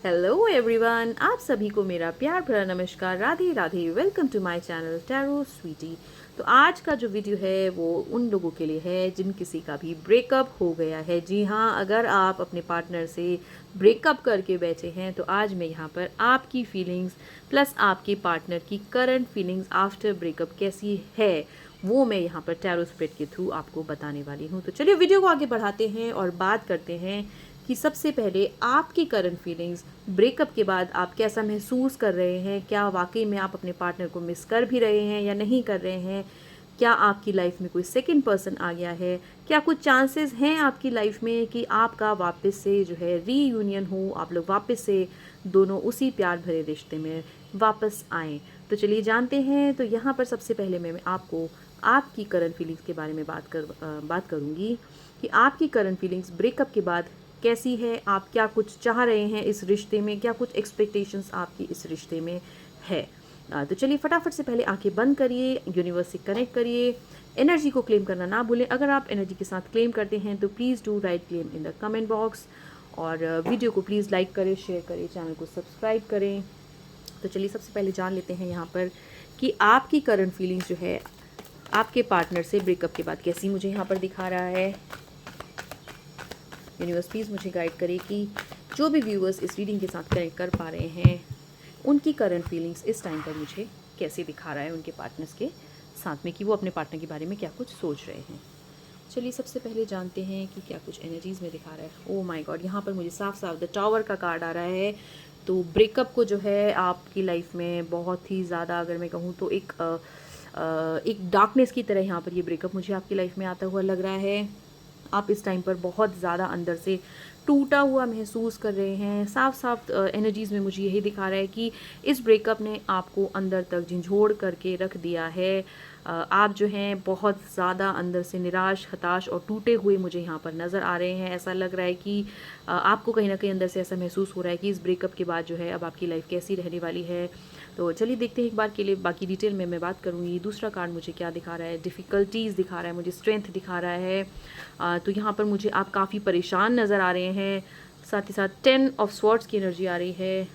Hello everyone, आप सभी को मेरा प्यार भरा नमस्कार। Radhe Radhe. Welcome to my channel Tarot Sweetie. तो आज का जो वीडियो है वो उन लोगों के लिए है जिन किसी का भी ब्रेकअप हो गया है। जी हाँ, अगर आप अपने पार्टनर से ब्रेकअप करके बैठे हैं तो आज मैं यहाँ पर आपकी फीलिंग्स प्लस आपके पार्टनर की करंट फीलिंग्स आफ्टर ब्रेकअप कैसी है वो मैं यहाँ पर टैरो स्प्रेड के थ्रू आपको बताने वाली हूँ। तो चलिए वीडियो को आगे बढ़ाते हैं और बात करते हैं कि सबसे पहले आपकी करंट फीलिंग्स ब्रेकअप के बाद आप कैसा महसूस कर रहे हैं। क्या वाकई में आप अपने पार्टनर को मिस कर भी रहे हैं या नहीं कर रहे हैं? क्या आपकी लाइफ में कोई सेकंड पर्सन आ गया है? क्या कुछ चांसेस हैं आपकी लाइफ में कि आपका वापस से जो है रीयूनियन हो, आप लोग वापस से दोनों उसी प्यार भरे रिश्ते में वापस आएँ? तो चलिए जानते हैं। तो यहाँ पर सबसे पहले मैं आपको आपकी करंट फीलिंग्स के बारे में बात करूँगी कि आपकी करंट फीलिंग्स ब्रेकअप के बाद कैसी है। आप क्या कुछ चाह रहे हैं इस रिश्ते में, क्या कुछ एक्सपेक्टेशंस आपकी इस रिश्ते में है। तो चलिए फटाफट से पहले आंखें बंद करिए, यूनिवर्स से कनेक्ट करिए, एनर्जी को क्लेम करना ना भूलें। अगर आप एनर्जी के साथ क्लेम करते हैं तो please do right claim in the comment box, और वीडियो को प्लीज़ लाइक करें, शेयर करें, चैनल को सब्सक्राइब करें। तो चलिए सबसे पहले जान लेते हैं यहाँ पर कि आपकी करंट फीलिंग्स जो है आपके पार्टनर से ब्रेकअप के बाद कैसी मुझे यहाँ पर दिखा रहा है। यूनिवर्स प्लीज़ मुझे गाइड करे कि जो भी व्यूअर्स इस रीडिंग के साथ कनेक्ट कर पा रहे हैं उनकी करंट फीलिंग्स इस टाइम पर मुझे कैसे दिखा रहा है उनके पार्टनर्स के साथ में, कि वो अपने पार्टनर के बारे में क्या कुछ सोच रहे हैं। चलिए सबसे पहले जानते हैं कि क्या कुछ एनर्जीज़ में दिखा रहा है। ओह माय गॉड, यहाँ पर मुझे साफ साफ द टावर का कार्ड आ रहा है। तो ब्रेकअप को जो है आपकी लाइफ में बहुत ही ज़्यादा, अगर मैं कहूँ तो एक डार्कनेस की तरह यहाँ पर ये ब्रेकअप मुझे आपकी लाइफ में आता हुआ लग रहा है। आप इस टाइम पर बहुत ज़्यादा अंदर से टूटा हुआ महसूस कर रहे हैं। साफ साफ एनर्जीज़ में मुझे यही दिखा रहा है कि इस ब्रेकअप ने आपको अंदर तक झंझोड़ करके रख दिया है। आप जो हैं बहुत ज़्यादा अंदर से निराश, हताश और टूटे हुए मुझे यहाँ पर नज़र आ रहे हैं। ऐसा लग रहा है कि आपको कहीं ना कहीं अंदर से ऐसा महसूस हो रहा है कि इस ब्रेकअप के बाद जो है अब आपकी लाइफ कैसी रहने वाली है। तो चलिए देखते हैं एक बार के लिए, बाकी डिटेल में मैं बात करूँगी। दूसरा कार्ड मुझे क्या दिखा रहा है? डिफ़िकल्टीज़ दिखा रहा है, मुझे स्ट्रेंथ दिखा रहा है। तो यहाँ पर मुझे आप काफ़ी परेशान नज़र आ रहे हैं। साथ ही साथ 10 ऑफ स्वॉर्ड्स की एनर्जी आ रही है।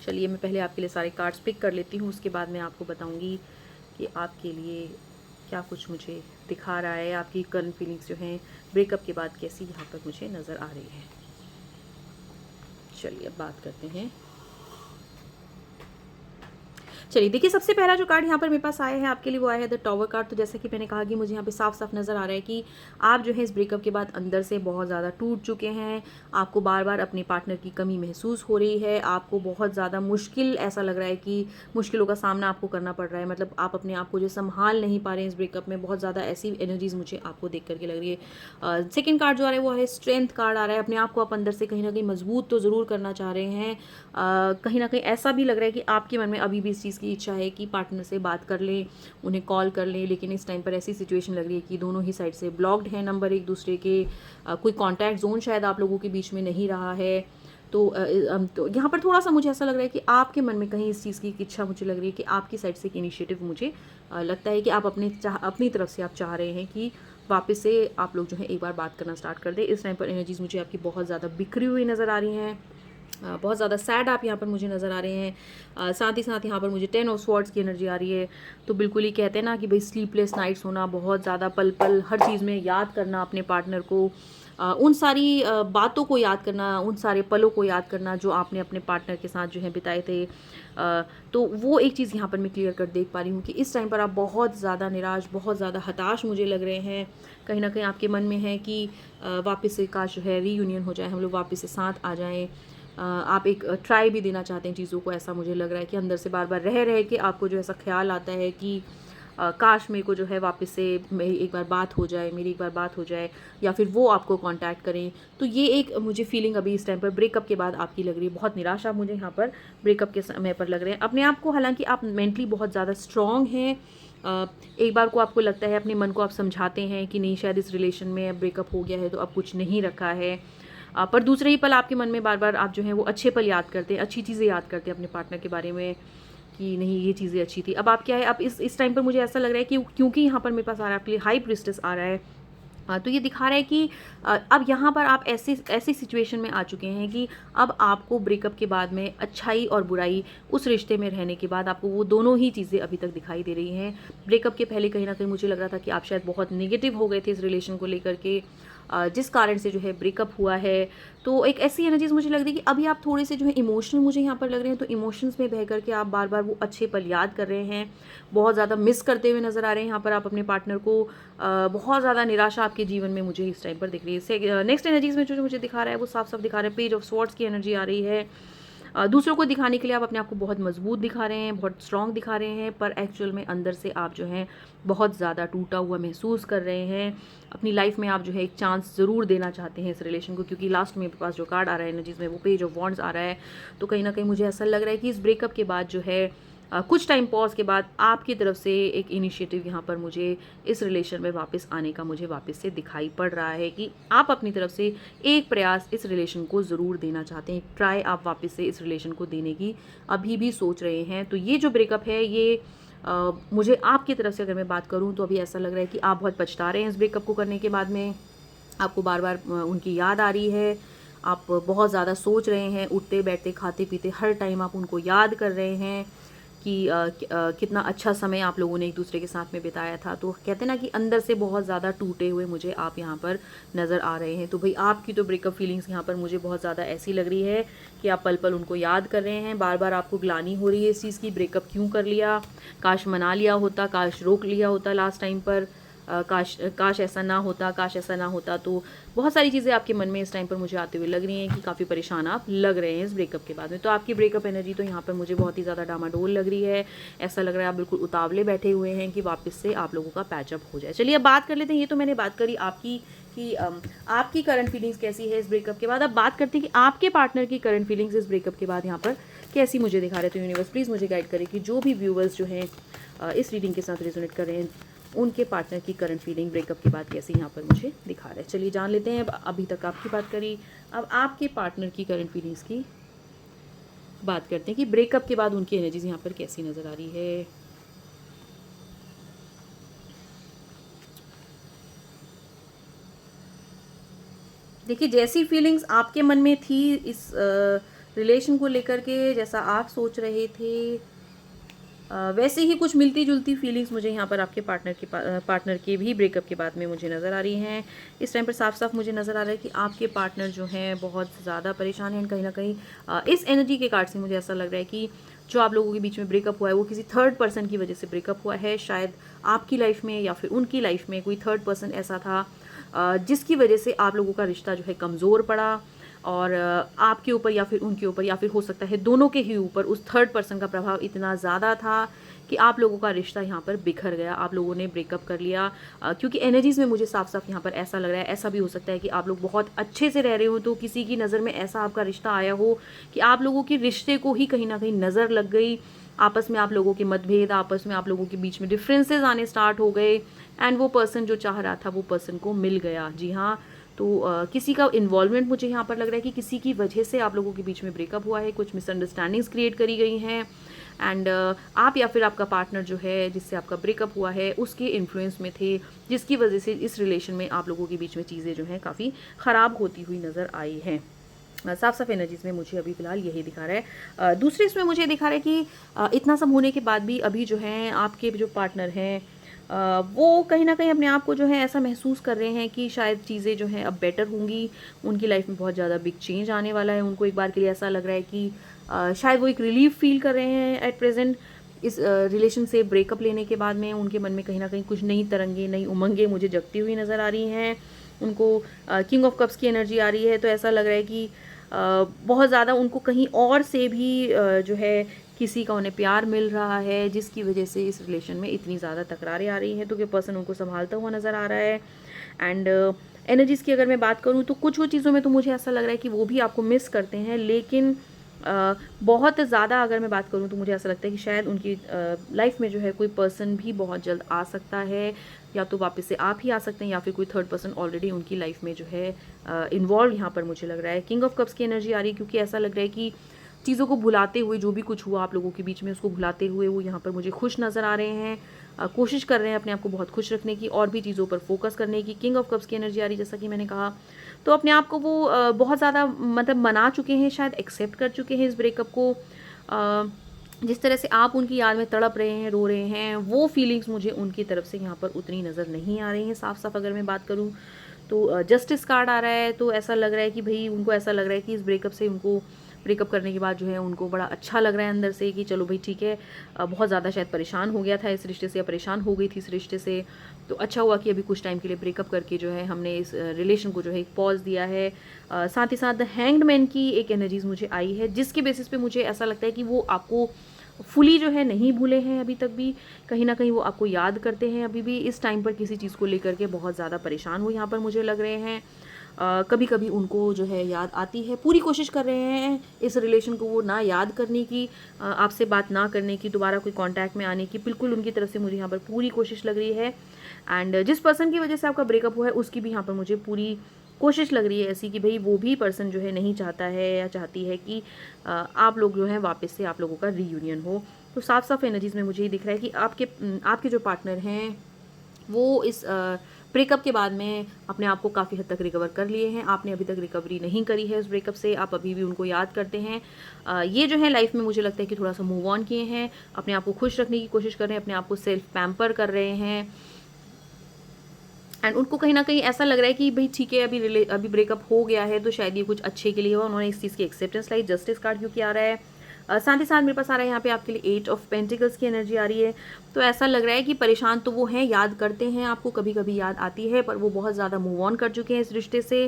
चलिए मैं पहले आपके लिए सारे कार्ड्स पिक कर लेती हूँ, उसके बाद मैं आपको बताऊँगी कि आपके लिए क्या कुछ मुझे दिखा रहा है। आपकी करंट फीलिंग्स जो हैं ब्रेकअप के बाद कैसी यहाँ पर मुझे नज़र आ रही है। चलिए अब बात करते हैं। चलिए देखिए, सबसे पहला जो कार्ड यहाँ पर मेरे पास आया है आपके लिए वो आया है द टावर कार्ड। तो जैसा कि मैंने कहा कि मुझे यहाँ पे साफ साफ नज़र आ रहा है कि आप जो है इस ब्रेकअप के बाद अंदर से बहुत ज़्यादा टूट चुके हैं। आपको बार बार अपने पार्टनर की कमी महसूस हो रही है। आपको बहुत ज़्यादा मुश्किल ऐसा लग रहा है कि मुश्किलों का सामना आपको करना पड़ रहा है। मतलब आप अपने आप को जो संभाल नहीं पा रहे हैं इस ब्रेकअप में। बहुत ज़्यादा ऐसी एनर्जीज़ मुझे आपको देख करके लग रही है। सेकेंड कार्ड जो आ रहा है वो है स्ट्रेंथ कार्ड आ रहा है। अपने आप को आप अंदर से कहीं ना कहीं मजबूत तो ज़रूर करना चाह रहे हैं। कहीं ना कहीं ऐसा भी लग रहा है कि आपके मन में अभी भी इस चीज़ की इच्छा है कि पार्टनर से बात कर लें, उन्हें कॉल कर लें, लेकिन इस टाइम पर ऐसी सिचुएशन लग रही है कि दोनों ही साइड से ब्लॉक्ड है नंबर एक दूसरे के। कोई कॉन्टैक्ट जोन शायद आप लोगों के बीच में नहीं रहा है। तो यहाँ पर थोड़ा सा मुझे ऐसा लग रहा है कि आपके मन में कहीं इस चीज़ की इच्छा मुझे लग रही है कि आपकी साइड से एक इनिशिएटिव मुझे लगता है कि आप अपनी तरफ से आप चाह रहे हैं कि वापस से आप लोग जो है एक बार बात करना स्टार्ट कर दें। इस टाइम पर एनर्जीज मुझे आपकी बहुत ज़्यादा बिखरी हुई नज़र आ रही हैं। बहुत ज़्यादा सैड आप यहाँ पर मुझे नज़र आ रहे हैं। साथ ही साथ यहाँ पर मुझे 10 ऑफ स्वॉर्ड्स की एनर्जी आ रही है। तो बिल्कुल ही कहते हैं ना कि भाई स्लीपलेस नाइट्स होना, बहुत ज़्यादा पल पल हर चीज़ में याद करना अपने पार्टनर को, उन सारी बातों को याद करना, उन सारे पलों को याद करना जो आपने अपने पार्टनर के साथ जो है बिताए थे। तो वो एक चीज़ यहाँ पर मैं क्लियर कर देख पा रही हूँ कि इस टाइम पर आप बहुत ज़्यादा निराश, बहुत ज़्यादा हताश मुझे लग रहे हैं। कहीं ना कहीं आपके मन में है कि वापस से काश जो है रीयूनियन हो जाए, हम लोग वापस से साथ आ जाएँ। आप एक ट्राई भी देना चाहते हैं चीज़ों को। ऐसा मुझे लग रहा है कि अंदर से बार बार रह रहे कि आपको जो ऐसा ख्याल आता है कि काश मेरे को जो है वापस से मेरी एक बार बात हो जाए, मेरी एक बार बात हो जाए, या फिर वो आपको कांटेक्ट करें। तो ये एक मुझे फीलिंग अभी इस टाइम पर ब्रेकअप के बाद आपकी लग रही है। बहुत निराशा मुझे यहाँ पर ब्रेकअप के समय पर लग रहे हैं। अपने आप को, हालांकि आप मेंटली बहुत ज़्यादा स्ट्रॉन्ग हैं। एक बार को आपको लगता है, अपने मन को आप समझाते हैं कि नहीं शायद इस रिलेशन में ब्रेकअप हो गया है तो अब कुछ नहीं रखा है। पर दूसरे ही पल आपके मन में बार बार आप जो है वो अच्छे पल याद करते हैं, अच्छी चीज़ें याद करते हैं अपने पार्टनर के बारे में कि नहीं ये चीज़ें अच्छी थी। अब आप क्या है, अब इस टाइम पर मुझे ऐसा लग रहा है कि क्योंकि यहाँ पर मेरे पास आ रहा है आपके लिए हाई प्रिस्टेस आ रहा है, तो ये दिखा रहा है कि अब यहाँ पर आप ऐसी ऐसी सिचुएशन में आ चुके हैं कि अब आपको ब्रेकअप के बाद में अच्छाई और बुराई उस रिश्ते में रहने के बाद आपको वो दोनों ही चीज़ें अभी तक दिखाई दे रही हैं। ब्रेकअप के पहले कहीं न कहीं मुझे लग रहा था कि आप शायद बहुत नेगेटिव हो गए थे इस रिलेशन को लेकर के, जिस कारण से जो है ब्रेकअप हुआ है। तो एक ऐसी एनर्जीज़ मुझे लग रही है कि अभी आप थोड़े से जो है इमोशनल मुझे यहाँ पर लग रहे हैं, तो इमोशंस में बह कर के आप बार-बार वो अच्छे पल याद कर रहे हैं, बहुत ज़्यादा मिस करते हुए नज़र आ रहे हैं यहाँ पर आप अपने पार्टनर को। बहुत ज़्यादा निराशा आपके जीवन में मुझे इस टाइम पर दिख रही है। नेक्स्ट एनर्जीज़ में जो मुझे दिखा रहा है वो साफ-साफ दिखा रहा है, पेज ऑफ स्वॉर्ड्स की एनर्जी आ रही है। दूसरों को दिखाने के लिए आप अपने आप को बहुत मजबूत दिखा रहे हैं, बहुत स्ट्रॉन्ग दिखा रहे हैं, पर एक्चुअल में अंदर से आप जो हैं बहुत ज़्यादा टूटा हुआ महसूस कर रहे हैं। अपनी लाइफ में आप जो है एक चांस ज़रूर देना चाहते हैं इस रिलेशन को, क्योंकि लास्ट में मेरे पास जो कार्ड आ रहा है एनर्जीज़ में वो पेज ऑफ वॉन्ड्स आ रहा है। तो कहीं ना कहीं मुझे ऐसा लग रहा है कि इस ब्रेकअप के बाद जो है कुछ टाइम पॉज के बाद आपकी तरफ से एक इनिशिएटिव यहाँ पर मुझे इस रिलेशन में वापस आने का मुझे वापस से दिखाई पड़ रहा है कि आप अपनी तरफ से एक प्रयास इस रिलेशन को ज़रूर देना चाहते हैं, ट्राई आप वापस से इस रिलेशन को देने की अभी भी सोच रहे हैं। तो ये जो ब्रेकअप है ये मुझे आपकी तरफ से अगर मैं बात करूँ तो अभी ऐसा लग रहा है कि आप बहुत पछता रहे हैं इस ब्रेकअप को करने के बाद में। आपको बार बार उनकी याद आ रही है, आप बहुत ज़्यादा सोच रहे हैं, उठते बैठते खाते पीते हर टाइम आप उनको याद कर रहे हैं कि कितना अच्छा समय आप लोगों ने एक दूसरे के साथ में बिताया था। तो कहते हैं ना कि अंदर से बहुत ज़्यादा टूटे हुए मुझे आप यहाँ पर नज़र आ रहे हैं। तो भाई आपकी तो ब्रेकअप फीलिंग्स यहाँ पर मुझे बहुत ज़्यादा ऐसी लग रही है कि आप पल पल उनको याद कर रहे हैं, बार बार आपको ग्लानि हो रही है इस चीज़ की, ब्रेकअप क्यों कर लिया, काश मना लिया होता, काश रोक लिया होता लास्ट टाइम पर, काश ऐसा ना होता, काश ऐसा ना होता। तो बहुत सारी चीज़ें आपके मन में इस टाइम पर मुझे आते हुए लग रही हैं कि काफ़ी परेशान आप लग रहे हैं इस ब्रेकअप के बाद में। तो आपकी ब्रेकअप एनर्जी तो यहाँ पर मुझे बहुत ही ज़्यादा डामाडोल लग रही है। ऐसा लग रहा है आप बिल्कुल उतावले बैठे हुए हैं कि वापस से आप लोगों का पैचअप हो जाए। चलिए अब बात कर लेते हैं, ये तो मैंने बात करी आपकी कि आपकी करंट फीलिंग्स कैसी है इस ब्रेकअप के बाद। अब बात करते हैं कि आपके पार्टनर की करंट फीलिंग्स इस ब्रेकअप के बाद यहाँ पर कैसी मुझे दिखा रहे। तो यूनिवर्स प्लीज़ मुझे गाइड करें कि जो भी व्यूवर्स जो हैं इस रीडिंग के साथ रेजोनेट कर रहे हैं उनके पार्टनर की करंट फीलिंग ब्रेकअप के बाद कैसे यहाँ पर मुझे दिखा रहा है। चलिए जान लेते हैं। अभी तक आपकी बात करी, अब आपके पार्टनर की करंट फीलिंग्स की बात करते हैं कि ब्रेकअप के बाद उनकी एनर्जीज यहाँ पर कैसी नज़र आ रही है। देखिए जैसी फीलिंग्स आपके मन में थी इस रिलेशन को लेकर के, जैसा आप सोच रहे थे, वैसे ही कुछ मिलती जुलती फीलिंग्स मुझे यहाँ पर आपके पार्टनर के भी ब्रेकअप के बाद में मुझे नज़र आ रही हैं। इस टाइम पर साफ साफ मुझे नज़र आ रहा है कि आपके पार्टनर जो हैं बहुत ज़्यादा परेशान हैं कहीं ना कहीं। इस एनर्जी के कार्ड से मुझे ऐसा लग रहा है कि जो आप लोगों के बीच में ब्रेकअप हुआ है वो किसी थर्ड पर्सन की वजह से ब्रेकअप हुआ है। शायद आपकी लाइफ में या फिर उनकी लाइफ में कोई थर्ड पर्सन ऐसा था जिसकी वजह से आप लोगों का रिश्ता जो है कमज़ोर पड़ा, और आपके ऊपर या फिर उनके ऊपर या फिर हो सकता है दोनों के ही ऊपर उस थर्ड पर्सन का प्रभाव इतना ज़्यादा था कि आप लोगों का रिश्ता यहाँ पर बिखर गया, आप लोगों ने ब्रेकअप कर लिया। क्योंकि एनर्जीज़ में मुझे साफ साफ यहाँ पर ऐसा लग रहा है, ऐसा भी हो सकता है कि आप लोग बहुत अच्छे से रह रहे हो तो किसी की नज़र में ऐसा आपका रिश्ता आया हो कि आप लोगों के रिश्ते को ही कहीं ना कहीं नज़र लग गई, आपस में आप लोगों के मतभेद, आपस में आप लोगों के बीच में डिफरेंसेस आने स्टार्ट हो गए, एंड वो पर्सन जो चाह रहा था वो पर्सन को मिल गया। जी हाँ, तो किसी का इन्वॉल्वमेंट मुझे यहाँ पर लग रहा है कि किसी की वजह से आप लोगों के बीच में ब्रेकअप हुआ है, कुछ मिसअंडरस्टैंडिंग्स क्रिएट करी गई हैं, एंड आप या फिर आपका पार्टनर जो है जिससे आपका ब्रेकअप हुआ है उसके इन्फ्लुएंस में थे, जिसकी वजह से इस रिलेशन में आप लोगों के बीच में चीज़ें जो हैं काफ़ी ख़राब होती हुई नज़र आई हैं। साफ साफ एनर्जीज़ में मुझे अभी फ़िलहाल यही दिखा रहा है। दूसरे इसमें मुझे दिखा रहा है कि इतना सब होने के बाद भी अभी जो हैं आपके जो पार्टनर हैं वो कहीं ना कहीं अपने आप को जो है ऐसा महसूस कर रहे हैं कि शायद चीज़ें जो हैं अब बेटर होंगी, उनकी लाइफ में बहुत ज़्यादा बिग चेंज आने वाला है। उनको एक बार के लिए ऐसा लग रहा है कि शायद वो एक रिलीफ फील कर रहे हैं एट प्रेजेंट इस रिलेशन से ब्रेकअप लेने के बाद में। उनके मन में कहीं ना कहीं कुछ नई तरंगे, नई उमंगें मुझे जगती हुई नज़र आ रही हैं। उनको किंग ऑफ कप्स की एनर्जी आ रही है, तो ऐसा लग रहा है कि बहुत ज़्यादा उनको कहीं और से भी जो है किसी का उन्हें प्यार मिल रहा है, जिसकी वजह से इस रिलेशन में इतनी ज़्यादा तकरारें आ रही हैं। तो कि पर्सन उनको संभालता हुआ नज़र आ रहा है। एंड एनर्जीज़ की अगर मैं बात करूँ तो कुछ वो चीज़ों में तो मुझे ऐसा लग रहा है कि वो भी आपको मिस करते हैं, लेकिन बहुत ज़्यादा अगर मैं बात करूँ तो मुझे ऐसा लगता है कि शायद उनकी लाइफ में जो है कोई पर्सन भी बहुत जल्द आ सकता है, या तो वापस से आप ही आ सकते हैं या फिर कोई थर्ड पर्सन ऑलरेडी उनकी लाइफ में जो है इन्वॉल्व यहाँ पर मुझे लग रहा है। किंग ऑफ कप्स की एनर्जी आ रही है क्योंकि ऐसा लग रहा है कि चीज़ों को भुलाते हुए, जो भी कुछ हुआ आप लोगों के बीच में उसको भुलाते हुए वो यहाँ पर मुझे खुश नज़र आ रहे हैं। कोशिश कर रहे हैं अपने आप को बहुत खुश रखने की, और भी चीज़ों पर फोकस करने की। किंग ऑफ कप्स की एनर्जी आ रही है जैसा कि मैंने कहा। तो अपने आप को वो बहुत ज़्यादा मतलब मना चुके हैं, शायद एक्सेप्ट कर चुके हैं इस ब्रेकअप को। जिस तरह से आप उनकी याद में तड़प रहे हैं, रो रहे हैं, वो फीलिंग्स मुझे उनकी तरफ से यहाँ पर उतनी नज़र नहीं आ रही हैं। साफ साफ अगर मैं बात करूँ तो जस्टिस कार्ड आ रहा है, तो ऐसा लग रहा है कि भाई उनको ऐसा लग रहा है कि इस ब्रेकअप से उनको, ब्रेकअप करने के बाद जो है उनको बड़ा अच्छा लग रहा है अंदर से कि चलो भाई ठीक है। बहुत ज़्यादा शायद परेशान हो गया था इस रिश्ते से, या परेशान हो गई थी इस रिश्ते से, तो अच्छा हुआ कि अभी कुछ टाइम के लिए ब्रेकअप करके जो है हमने इस रिलेशन को जो है एक पॉज दिया है। साथ ही साथ हैंग्ड मैन की एक एनर्जीज मुझे आई है, जिसके बेसिस पे मुझे ऐसा लगता है कि वो आपको फुली जो है नहीं भूले हैं अभी तक भी, कहीं ना कहीं वो आपको याद करते हैं अभी भी। इस टाइम पर किसी चीज़ को लेकर के बहुत ज़्यादा परेशान हो यहाँ पर मुझे लग रहे हैं। कभी कभी उनको जो है याद आती है, पूरी कोशिश कर रहे हैं इस रिलेशन को वो ना याद करने की, आपसे बात ना करने की, दोबारा कोई कांटेक्ट में आने की, बिल्कुल उनकी तरफ से मुझे यहाँ पर पूरी कोशिश लग रही है। एंड जिस पर्सन की वजह से आपका ब्रेकअप हुआ है उसकी भी यहाँ पर मुझे पूरी कोशिश लग रही है ऐसी कि भाई वो भी पर्सन जो है नहीं चाहता है या चाहती है कि आप लोग जो है वापस से आप लोगों का रीयूनियन हो। तो साफ साफ एनर्जीज़ में मुझे ये दिख रहा है कि आपके जो पार्टनर हैं वो इस ब्रेकअप के बाद में अपने आप को काफ़ी हद तक रिकवर कर लिए हैं। आपने अभी तक रिकवरी नहीं करी है उस ब्रेकअप से, आप अभी भी उनको याद करते हैं। ये जो है लाइफ में मुझे लगता है कि थोड़ा सा मूव ऑन किए हैं, अपने आप को खुश रखने की कोशिश कर रहे हैं, अपने आप को सेल्फ पैम्पर कर रहे हैं। एंड उनको कहीं ना कहीं ऐसा लग रहा है कि भाई ठीक है अभी ब्रेकअप हो गया है तो शायद ये कुछ अच्छे के लिए हुआ। उन्होंने इस चीज़ की एक्सेप्टेंस लाई। जस्टिस कार्ड क्योंकि आ रहा है, साथ ही साथ मेरे पास आ रहा है यहाँ पे आपके लिए 8 ऑफ पेंटिकल्स की एनर्जी आ रही है। तो ऐसा लग रहा है कि परेशान तो वो हैं, याद करते हैं आपको, कभी कभी याद आती है, पर वो बहुत ज़्यादा मूव ऑन कर चुके हैं इस रिश्ते से।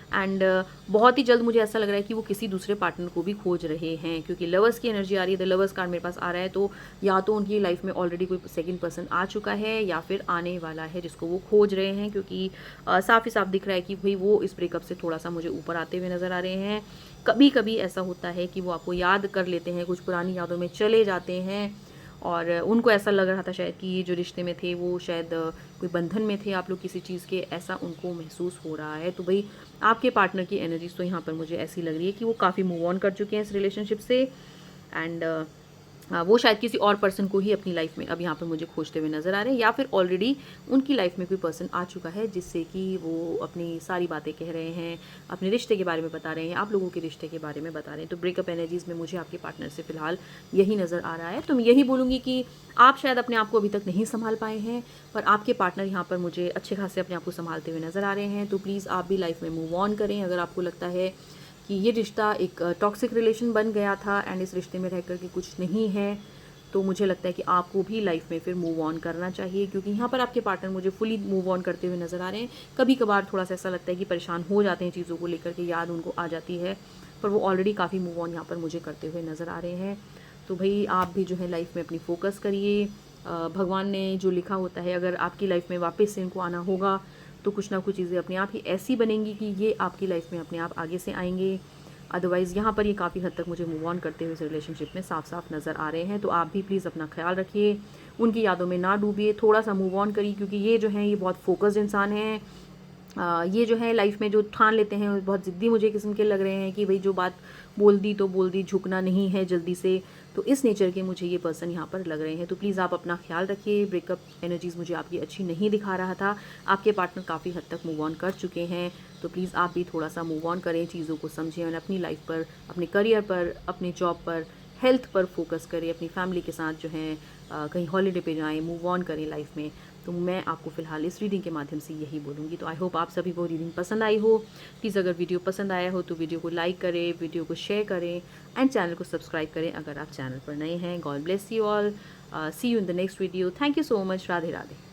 एंड बहुत ही जल्द मुझे ऐसा लग रहा है कि वो किसी दूसरे पार्टनर को भी खोज रहे हैं, क्योंकि लवर्स की एनर्जी आ रही है। द लवर्स कार्ड मेरे पास आ रहा है, तो या तो उनकी लाइफ में ऑलरेडी कोई सेकंड पर्सन आ चुका है या फिर आने वाला है जिसको वो खोज रहे हैं, क्योंकि साफ ही साफ दिख रहा है कि भाई वो इस ब्रेकअप से थोड़ा सा मुझे ऊपर आते हुए नज़र आ रहे हैं। कभी कभी ऐसा होता है कि वो आपको याद कर लेते हैं, कुछ पुरानी यादों में चले जाते हैं, और उनको ऐसा लग रहा था शायद कि ये जो रिश्ते में थे वो शायद कोई बंधन में थे आप लोग किसी चीज़ के, ऐसा उनको महसूस हो रहा है। तो भाई आपके पार्टनर की एनर्जीज तो यहाँ पर मुझे ऐसी लग रही है कि वो काफ़ी मूव ऑन कर चुके हैं इस रिलेशनशिप से। एंड वो शायद किसी और पर्सन को ही अपनी लाइफ में अब यहाँ पर मुझे खोजते हुए नज़र आ रहे हैं, या फिर ऑलरेडी उनकी लाइफ में कोई पर्सन आ चुका है जिससे कि वो अपनी सारी बातें कह रहे हैं, अपने रिश्ते के बारे में बता रहे हैं, आप लोगों के रिश्ते के बारे में बता रहे हैं। तो ब्रेकअप एनर्जीज़ में मुझे आपके पार्टनर से फिलहाल यही नज़र आ रहा है। तो मैं यही बोलूँगी कि आप शायद अपने आप को अभी तक नहीं संभाल पाए हैं, पर आपके पार्टनर यहाँ पर मुझे अच्छे खासे अपने आप को संभालते हुए नज़र आ रहे हैं। तो प्लीज़ आप भी लाइफ में मूव ऑन करें। अगर आपको लगता है कि ये रिश्ता एक टॉक्सिक रिलेशन बन गया था एंड इस रिश्ते में रह कर के कुछ नहीं है, तो मुझे लगता है कि आपको भी लाइफ में फिर मूव ऑन करना चाहिए, क्योंकि यहाँ पर आपके पार्टनर मुझे फुली मूव ऑन करते हुए नज़र आ रहे हैं। कभी कभार थोड़ा सा ऐसा लगता है कि परेशान हो जाते हैं चीज़ों को लेकर के, याद उनको आ जाती है, पर वो ऑलरेडी काफ़ी मूव ऑन यहाँ पर मुझे करते हुए नज़र आ रहे हैं। तो भाई आप भी जो है लाइफ में अपनी फोकस करिए। भगवान ने जो लिखा होता है, अगर आपकी लाइफ में वापस से इनको आना होगा तो कुछ ना कुछ चीज़ें अपने आप ही ऐसी बनेंगी कि ये आपकी लाइफ में अपने आप आगे से आएंगे। अदरवाइज़ यहाँ पर ये काफ़ी हद तक मुझे मूव ऑन करते हुए इस रिलेशनशिप में साफ साफ नज़र आ रहे हैं। तो आप भी प्लीज़ अपना ख्याल रखिए, उनकी यादों में ना डूबिए, थोड़ा सा मूव ऑन करिए, क्योंकि ये जो हैं ये बहुत फोकस्ड इंसान हैं। ये जो है लाइफ में जो ठान लेते हैं वो बहुत ज़िद्दी मुझे किस्म के लग रहे हैं कि भाई जो बात बोल दी तो बोल दी, झुकना नहीं है जल्दी से। तो इस नेचर के मुझे ये पर्सन यहाँ पर लग रहे हैं। तो प्लीज़ आप अपना ख्याल रखिए। ब्रेकअप एनर्जीज़ मुझे आपकी अच्छी नहीं दिखा रहा था, आपके पार्टनर काफ़ी हद तक मूव ऑन कर चुके हैं। तो प्लीज़ आप भी थोड़ा सा मूव ऑन करें, चीज़ों को समझें और अपनी लाइफ पर, अपने करियर पर, अपने जॉब पर, हेल्थ पर फोकस करें, अपनी फैमिली के साथ जो है कहीं हॉलीडे पे जाएं, मूव ऑन करें लाइफ में। तो मैं आपको फ़िलहाल इस रीडिंग के माध्यम से यही बोलूँगी। तो आई होप आप सभी को रीडिंग पसंद आई हो। प्लीज़ अगर वीडियो पसंद आया हो तो वीडियो को लाइक करें, वीडियो को शेयर करें एंड चैनल को सब्सक्राइब करें अगर आप चैनल पर नए हैं। God bless you all. See you in the next video. Thank you so much. Radhe Radhe.